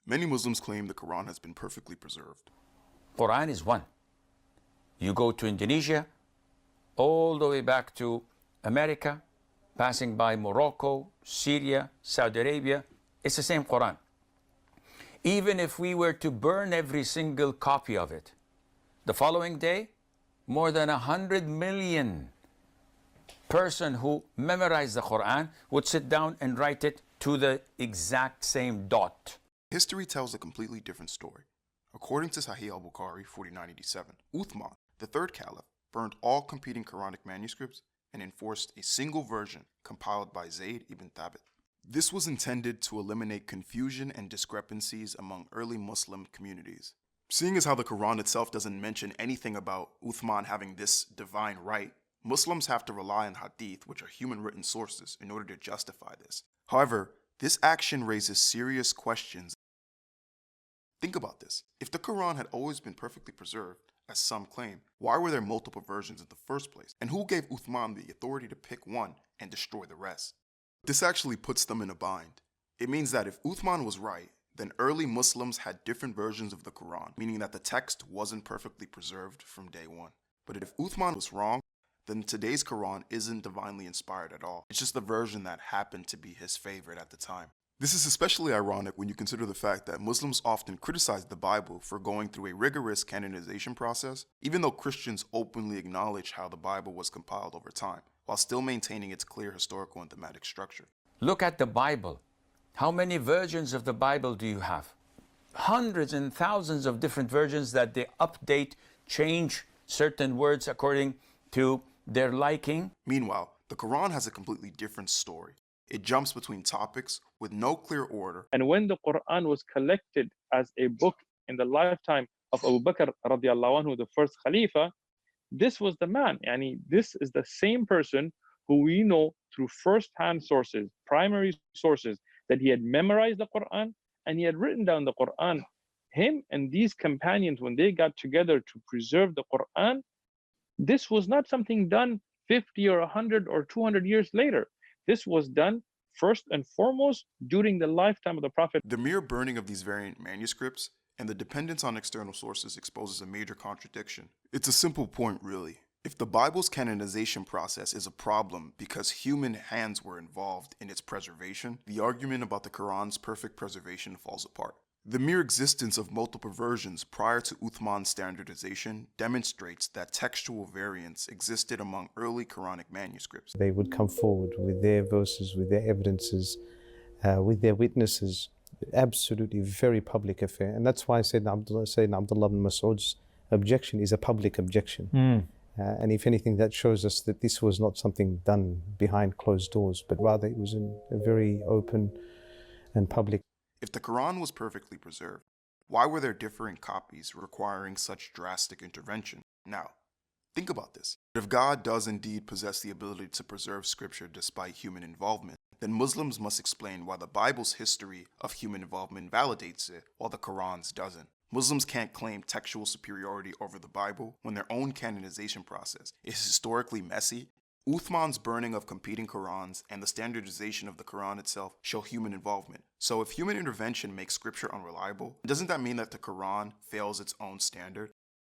Many Muslims claim the Quran has been perfectly preserved. Qur'an is one. You go to Indonesia, all the way back to America, passing by Morocco, Syria, Saudi Arabia, it's the same Quran. Even if we were to burn every single copy of it, the following day, more than 100 million person who memorized the Quran would sit down and write it to the exact same dot. History tells a completely different story. According to Sahih al-Bukhari 4987, Uthman, the third caliph, burned all competing Quranic manuscripts and enforced a single version compiled by Zayd ibn Thabit. This was intended to eliminate confusion and discrepancies among early Muslim communities. Seeing as how the Quran itself doesn't mention anything about Uthman having this divine right, Muslims have to rely on hadith, which are human written sources, in order to justify this. However, this action raises serious questions. Think about this. If the Quran had always been perfectly preserved, as some claim, why were there multiple versions in the first place? And who gave Uthman the authority to pick one and destroy the rest? This actually puts them in a bind. It means that if Uthman was right, then early Muslims had different versions of the Quran, meaning that the text wasn't perfectly preserved from day one. But if Uthman was wrong, then today's Quran isn't divinely inspired at all. It's just the version that happened to be his favorite at the time. This is especially ironic when you consider the fact that Muslims often criticize the Bible for going through a rigorous canonization process, even though Christians openly acknowledge how the Bible was compiled over time, while still maintaining its clear historical and thematic structure. Look at the Bible. How many versions of the Bible do you have? Hundreds and thousands of different versions that they update, change certain words according to their liking. Meanwhile, the Quran has a completely different story. It jumps between topics with no clear order. And when the Quran was collected as a book in the lifetime of Abu Bakr radiallahu anhu, the first Khalifa, this was the man. This is the same person who we know through first-hand sources, primary sources, that he had memorized the Quran and he had written down the Quran. Him and these companions, when they got together to preserve the Quran, this was not something done 50 or 100 or 200 years later. This was done first and foremost during the lifetime of the Prophet. The mere burning of these variant manuscripts and the dependence on external sources exposes a major contradiction. It's a simple point, really. If the Bible's canonization process is a problem because human hands were involved in its preservation, the argument about the Quran's perfect preservation falls apart. The mere existence of multiple versions prior to Uthman's standardization demonstrates that textual variants existed among early Quranic manuscripts. They would come forward with their verses, with their evidences, with their witnesses. Absolutely very public affair. And that's why Sayyidina Abdullah ibn Mas'ud's objection is a public objection. And if anything, that shows us that this was not something done behind closed doors, but rather it was in a very open and public. If the Quran was perfectly preserved, why were there differing copies requiring such drastic intervention? Now, think about this. If God does indeed possess the ability to preserve scripture despite human involvement, then Muslims must explain why the Bible's history of human involvement validates it while the Quran's doesn't. Muslims can't claim textual superiority over the Bible when their own canonization process is historically messy. Uthman's burning of competing Qurans and the standardization of the Quran itself show human involvement. So if human intervention makes scripture unreliable, doesn't that mean that the Quran fails its own standard?